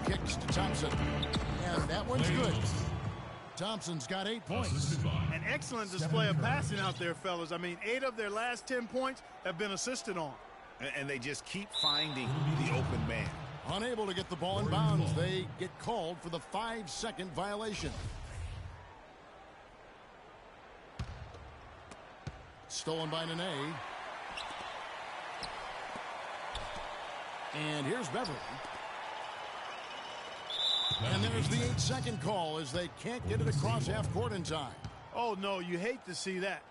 kicks to Thompson. And that one's good. Thompson's got 8 points. An excellent display of passing out there, fellas. I mean, 8 of their last 10 points have been assisted on. And they just keep finding the open man. Unable to get the ball in bounds. They get called for the 5-second violation. Stolen by Nene. And here's Beverly. And there's the 8-second call as they can't get it across half court in time. Oh, no, you hate to see that.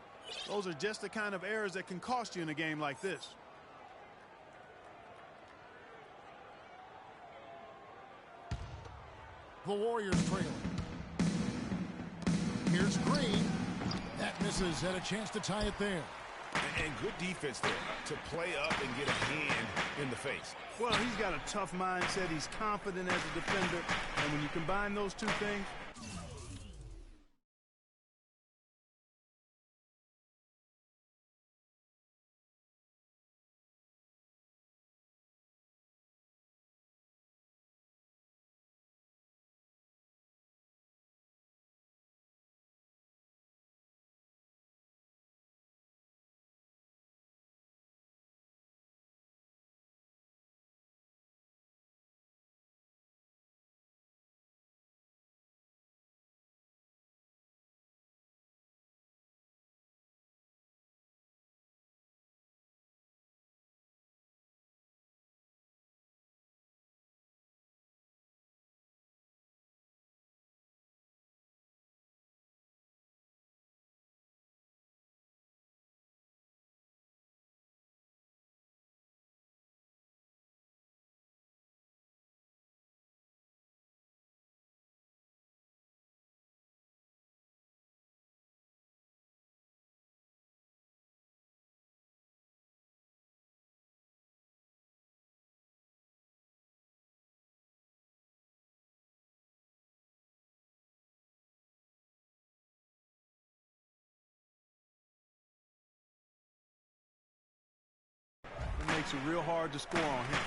Those are just the kind of errors that can cost you in a game like this. The Warriors trailing. Here's Green. That misses. Had a chance to tie it there. And good defense there to play up and get a hand in the face. Well, he's got a tough mindset. He's confident as a defender. And when you combine those two things, it makes it real hard to score on him.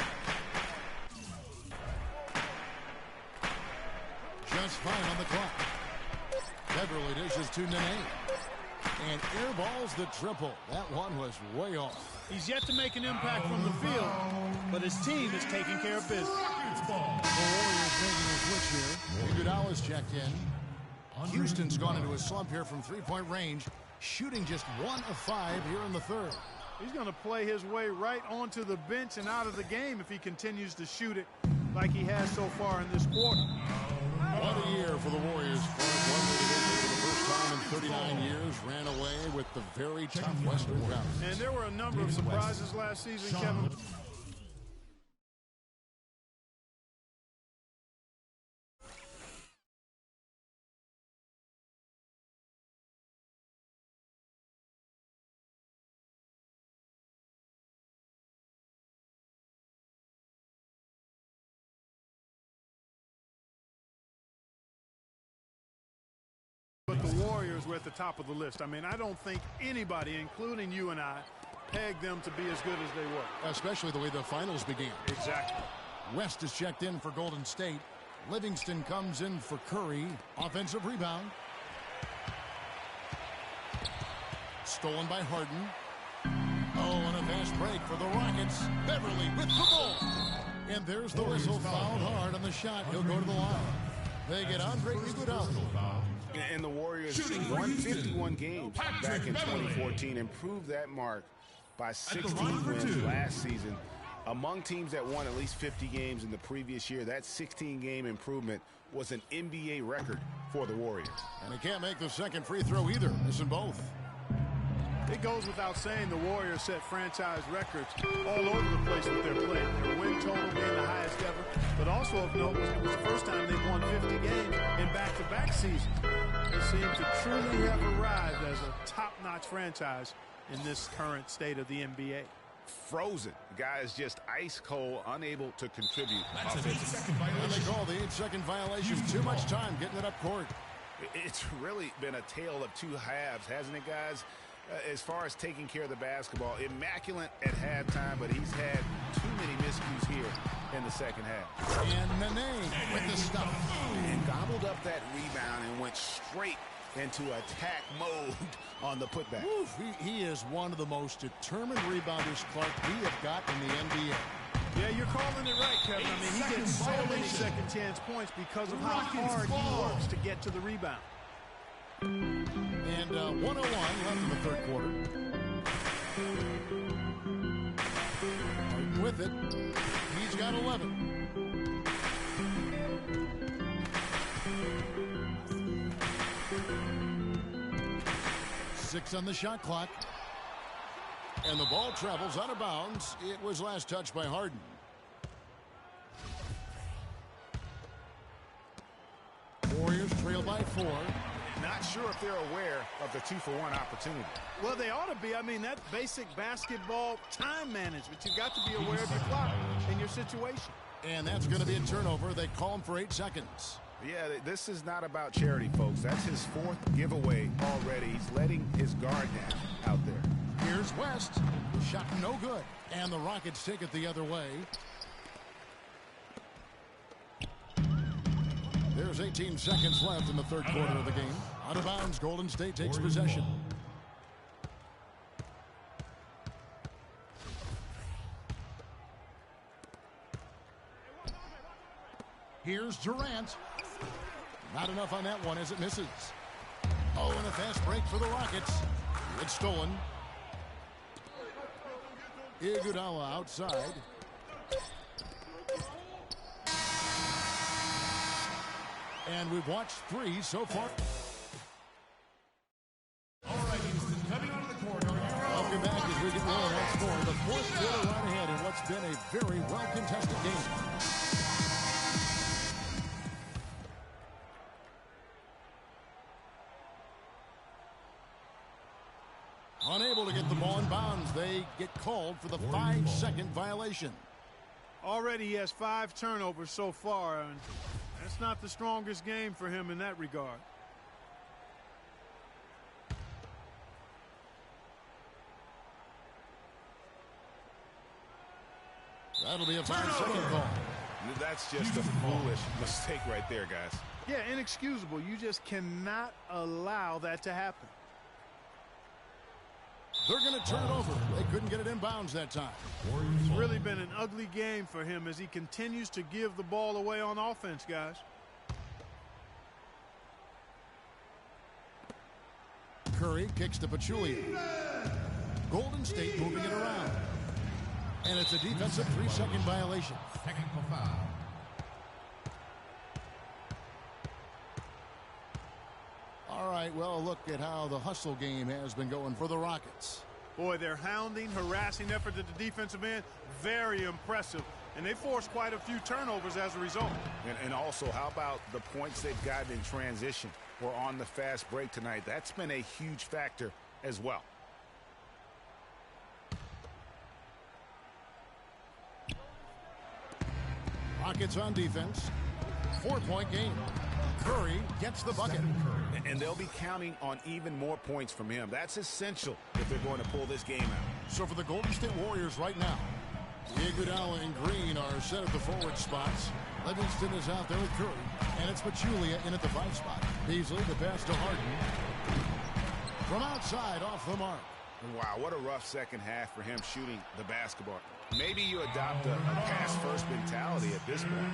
Just fine on the clock. Beverly dishes to Nene. And airballs the triple. That one was way off. He's yet to make an impact from the field, but his team is taking care of business. The Warriors making a switch here. Iguodala's checked in. Houston's gone into a slump here from three-point range, shooting just 1 of 5 here in the third. He's going to play his way right onto the bench and out of the game if he continues to shoot it like he has so far in this quarter. What a year for the Warriors. One division for the first time in 39 years. Ran away with the very top Western Conference. And there were a number of surprises last season, Kevin. But the Warriors were at the top of the list. I mean, I don't think anybody, including you and I, pegged them to be as good as they were. Especially the way the finals began. Exactly. West is checked in for Golden State. Livingston comes in for Curry. Offensive rebound. Stolen by Harden. Oh, and a fast break for the Rockets. Beverly with the ball. And there's the whistle. Fouled hard on the shot. He'll go to the line. They get Andre Iguodala. And the Warriors won 51 games back in 2014, improved that mark by 16 wins last season. Among teams that won at least 50 games in the previous year, that 16-game improvement was an NBA record for the Warriors. And he can't make the second free throw either, missing both. It goes without saying the Warriors set franchise records all over the place with their play. Their win total being the highest ever, but also of note was it was the first time they've won 50 games in back-to-back seasons. They seem to truly have arrived as a top-notch franchise in this current state of the NBA. Frozen. The guy is just ice cold, unable to contribute offensively. And they call the 8-second violation. Too much time getting it up court. It's really been a tale of two halves, hasn't it, guys? As far as taking care of the basketball, immaculate at halftime, but he's had too many miscues here in the second half. And Nene Nice stuff. And gobbled up that rebound and went straight into attack mode on the putback. Oof, he is one of the most determined rebounders, Clark, we have got in the NBA. Yeah, you're calling it right, Kevin. I mean, he gets so many second chance points because of how hard he works to get to the rebound. And 101 left in the third quarter. Harden with it. He's got 11. Six on the shot clock. And the ball travels out of bounds. It was last touched by Harden. Warriors trail by 4. Not sure if they're aware of the 2-for-1 opportunity. Well, they ought to be. I mean, that basic basketball time management. You've got to be aware of your clock and your situation. And that's going to be a turnover. They call him for 8 seconds. Yeah, this is not about charity, folks. That's his 4th giveaway already. He's letting his guard down out there. Here's West. Shot no good. And the Rockets take it the other way. There's 18 seconds left in the third quarter of the game. Out of bounds, Golden State takes possession. Here's Durant. Not enough on that one as it misses. Oh, and a fast break for the Rockets. It's stolen. Iguodala outside. And we've watched 3 so far. All right, Houston, coming onto the court. Welcome back as we get rolling once more. The fourth quarter right ahead in what's been a very well-contested game. Unable to get the ball in bounds. They get called for the 5-second violation. Already he has 5 turnovers so far, and that's not the strongest game for him in that regard. That'll be a 5-second call. That's just a foolish mistake right there, guys. Yeah, inexcusable. You just cannot allow that to happen. They're going to turn it over. They couldn't get it in bounds that time. It's really been an ugly game for him as he continues to give the ball away on offense, guys. Curry kicks to Pachulia. Golden State moving it around. And it's a defensive 3-second violation. Technical foul. All right, well, look at how the hustle game has been going for the Rockets. Boy, their hounding, harassing effort at the defensive end, very impressive. And they forced quite a few turnovers as a result. And also, how about the points they've gotten in transition or on the fast break tonight? That's been a huge factor as well. Rockets on defense. 4-point game. Curry gets the bucket. And they'll be counting on even more points from him. That's essential if they're going to pull this game out. So for the Golden State Warriors right now, Iguodala and Green are set at the forward spots. Livingston is out there with Curry. And it's Pachulia in at the 5 spot. Beasley, the pass to Harden. From outside, off the mark. Wow, what a rough second half for him shooting the basketball. Maybe you adopt a pass-first mentality at this point.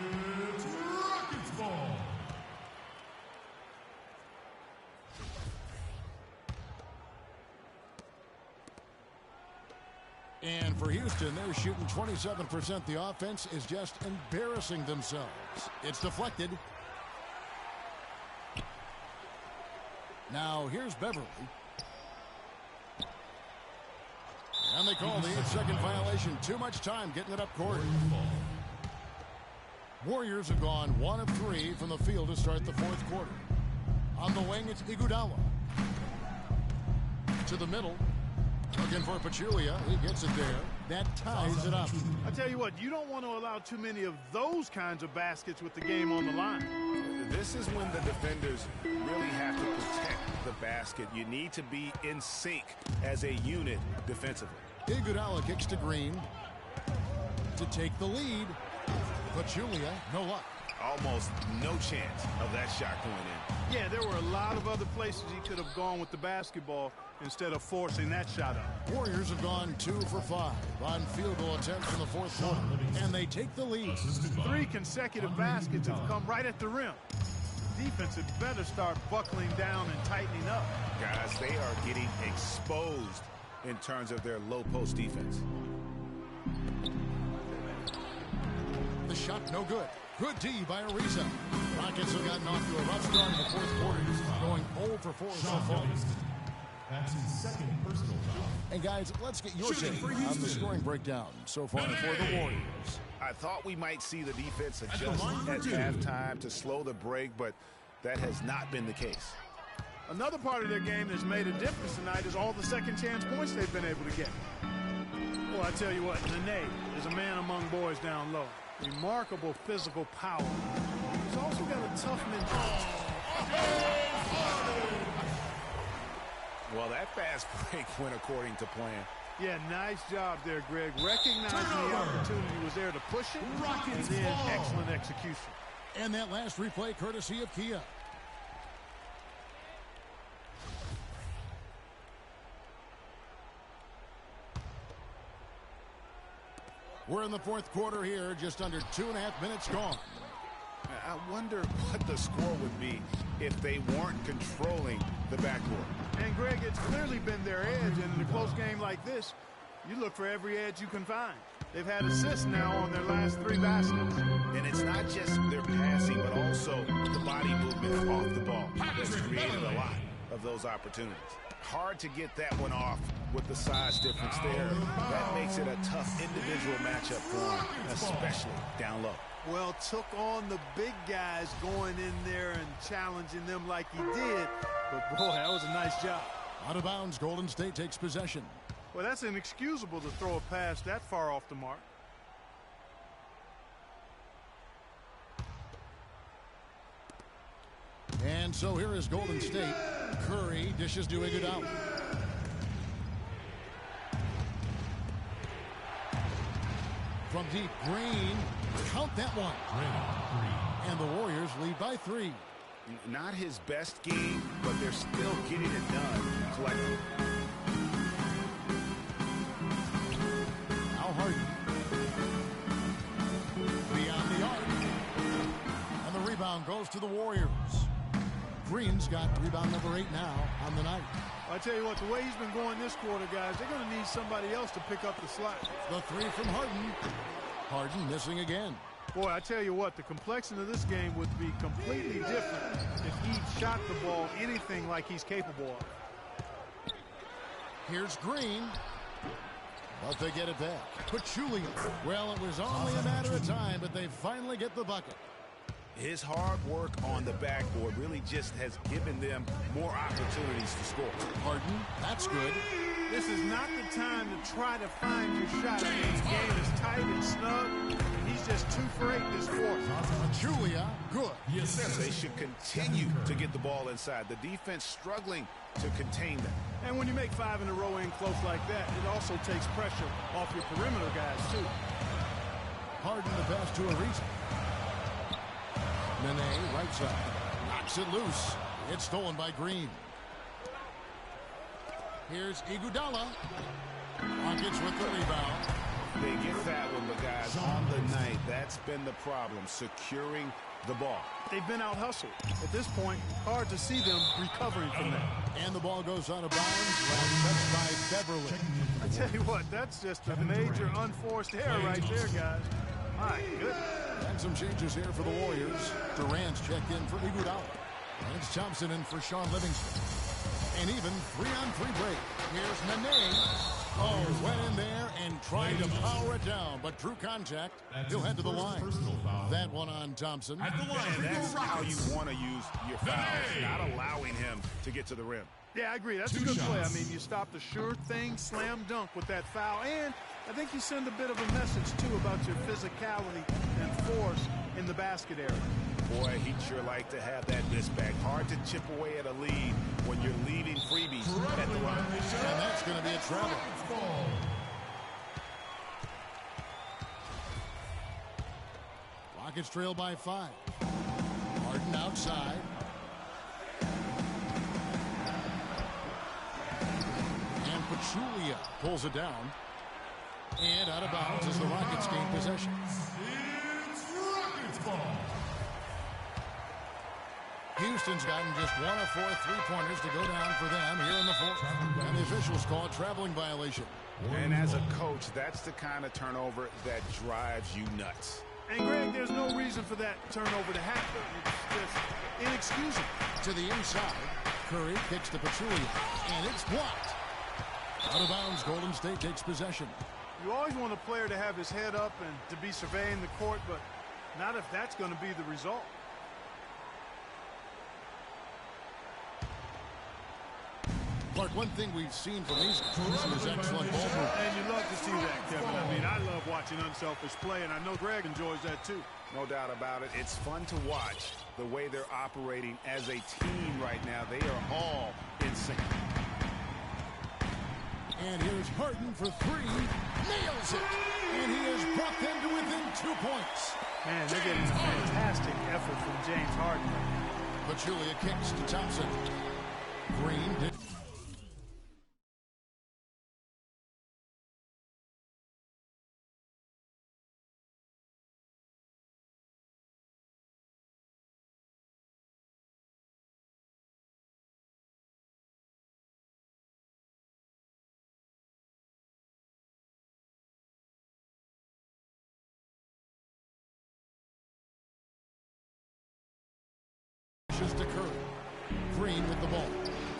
It's Rockets ball. And for Houston, they're shooting 27%. The offense is just embarrassing themselves. It's deflected. Now here's Beverly. And they call the 8-second violation. Too much time getting it up court. Warriors have gone 1 of 3 from the field to start the fourth quarter. On the wing, it's Iguodala. To the middle. Looking for Pachulia. He gets it there. That ties it up. I tell you what, you don't want to allow too many of those kinds of baskets with the game on the line. This is when the defenders really have to protect the basket. You need to be in sync as a unit defensively. Iguodala kicks to Green to take the lead. Pachulia, no luck. almost no chance of that shot going in. Yeah, there were a lot of other places he could have gone with the basketball instead of forcing that shot up. Warriors have gone 2 for 5 on field goal attempts in the fourth quarter, and they take the lead. 3 consecutive baskets have come right at the rim. Defense had better start buckling down and tightening up. Guys, they are getting exposed in terms of their low post defense. The shot no good. Good D by Ariza. Rockets have gotten off to a rough start in the fourth quarter, going 0 for 4 so far. That's his second personal foul. And guys, let's get your take on the scoring breakdown so far for the Warriors. I thought we might see the defense adjust at halftime to slow the break, but that has not been the case. Another part of their game that's made a difference tonight is all the second chance points they've been able to get. Well, I tell you what, Nene is a man among boys down low. Remarkable physical power. He's also got a tough mentality. Well, that fast break went according to plan. Yeah, nice job there, Greg. Recognizing the opportunity was there to push it, and then excellent execution. And that last replay courtesy of Kia. We're in the fourth quarter here, just under 2.5 minutes gone. I wonder what the score would be if they weren't controlling the backcourt. And, Greg, it's clearly been their edge, and in a close game like this, you look for every edge you can find. They've had assists now on their last 3 baskets. And it's not just their passing, but also the body movement off the ball that's created a lot of those opportunities. Hard to get that one off with the size difference there. That makes it a tough individual matchup for them, especially down low. Well, took on the big guys going in there and challenging them like he did. But, boy, that was a nice job. Out of bounds, Golden State takes possession. Well, that's inexcusable to throw a pass that far off the mark. And so here is Golden State. Curry dishes to Iguodala. From deep, Green. Count that one. And the Warriors lead by 3. Not his best game, but they're still getting it done collectively. Now Harden. Beyond the arc. And the rebound goes to the Warriors. Green's got rebound number 8 now on the night. I tell you what, the way he's been going this quarter, guys, they're going to need somebody else to pick up the slack. The 3 from Harden. Harden missing again. Boy, I tell you what, the complexion of this game would be completely different if he shot the ball anything like he's capable of. Here's Green. But they get it back. Pachulia. Well, it was only a matter of time, but they finally get the bucket. His hard work on the backboard really just has given them more opportunities to score. Harden, that's good. This is not the time to try to find your shot. I mean, the game is tight and snug, and he's just 2 for 8 this quarter. Pachulia, good. Yes, they should continue to get the ball inside. The defense struggling to contain them. And when you make 5 in a row in close like that, it also takes pressure off your perimeter guys, too. Harden the pass to Ariza. Nene, right side. Knocks it loose. It's stolen by Green. Here's Iguodala. Rockets with the rebound. They get that one, but guys, on the night, that's been the problem, securing the ball. They've been out-hustled. At this point, hard to see them recovering from that. And the ball goes out of bounds. Last touch by Beverly. I tell you what, that's just a major unforced error right there, guys. My goodness. And some changes here for the Warriors. Durant's checked in for Iguodala. Lance Thompson in for Sean Livingston. And even 3-on-3 break. Here's Nene. Oh, went in there and tried to power it down, but true contact. He'll head to the line. That one on Thompson. At the line, and that's how you want to use your fouls, not allowing him to get to the rim. Yeah, I agree. That's a good play. I mean, you stop the sure thing, slam dunk with that foul. And I think you send a bit of a message, too, about your physicality and force in the basket area. Boy, he'd sure like to have that miss back. Hard to chip away at a lead when you're leaving freebies at the line. And that's going to be a travel. Rockets trail by 5. Harden outside. And Pachulia pulls it down. And out of bounds as the Rockets gain possession. It's Rockets ball. Houston's gotten just 1 of 4 three-pointers to go down for them here in the fourth. And the officials call it traveling violation. And as a coach, that's the kind of turnover that drives you nuts. And, Greg, there's no reason for that turnover to happen. It's just inexcusable. To the inside, Curry kicks to Pachulia, and it's blocked. Out of bounds, Golden State takes possession. You always want a player to have his head up and to be surveying the court, but not if that's going to be the result. Clark, one thing we've seen from these guys is excellent ball movement. And you love to see that, Kevin. I mean, I love watching unselfish play, and I know Greg enjoys that too. No doubt about it. It's fun to watch the way they're operating as a team right now. They are all in sync. And here's Harden for 3. Nails it. And he has brought them to within 2 points. Man, they're getting a fantastic effort from James Harden. Pachulia kicks to Thompson. Green did. To Curry. Green with the ball.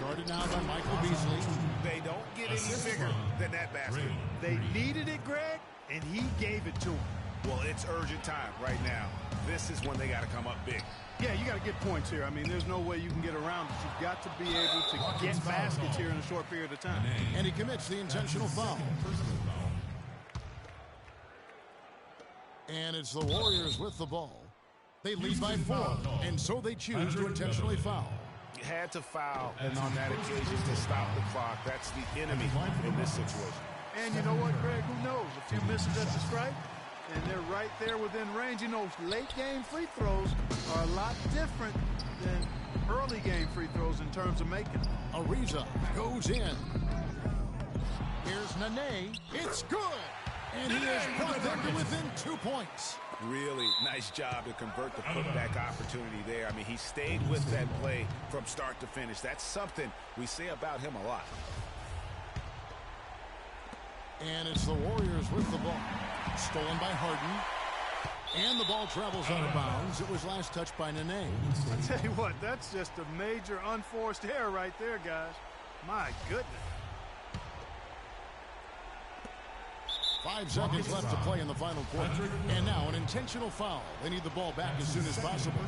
Guarded now by Michael Beasley. They don't get any bigger than that basket. They needed it, Greg, and he gave it to them. Well, it's urgent time right now. This is when they got to come up big. Yeah, you got to get points here. I mean, there's no way you can get around it. You've got to be able to get baskets here in a short period of time. And he commits the intentional foul. And it's the Warriors with the ball. They lead by 4, and so they choose to intentionally foul. You had to foul, and on that occasion to stop the clock. That's the enemy in this situation. And you know what, Greg? Who knows? A few misses at the stripe, and they're right there within range. You know, late-game free throws are a lot different than early-game free throws in terms of making them. Ariza goes in. Here's Nene. It's good. And he has brought them to within 2 points. Really nice job to convert the putback opportunity there. I mean, he stayed with that play from start to finish. That's something we say about him a lot. And it's the Warriors with the ball. Stolen by Harden. And the ball travels out of bounds. It was last touched by Nene. I tell you what, that's just a major unforced error right there, guys. My goodness. 5 seconds left to play in the final quarter. And now an intentional foul. They need the ball back as soon as possible.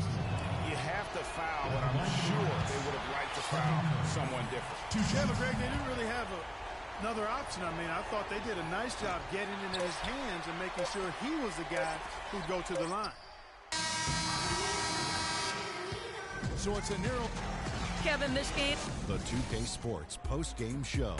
You have to foul, but I'm sure they would have liked to foul someone different. Yeah, but Greg, they didn't really have another option. I mean, I thought they did a nice job getting it in his hands and making sure he was the guy who'd go to the line. So it's a narrow. Kevin, this game. The 2K Sports post-game show.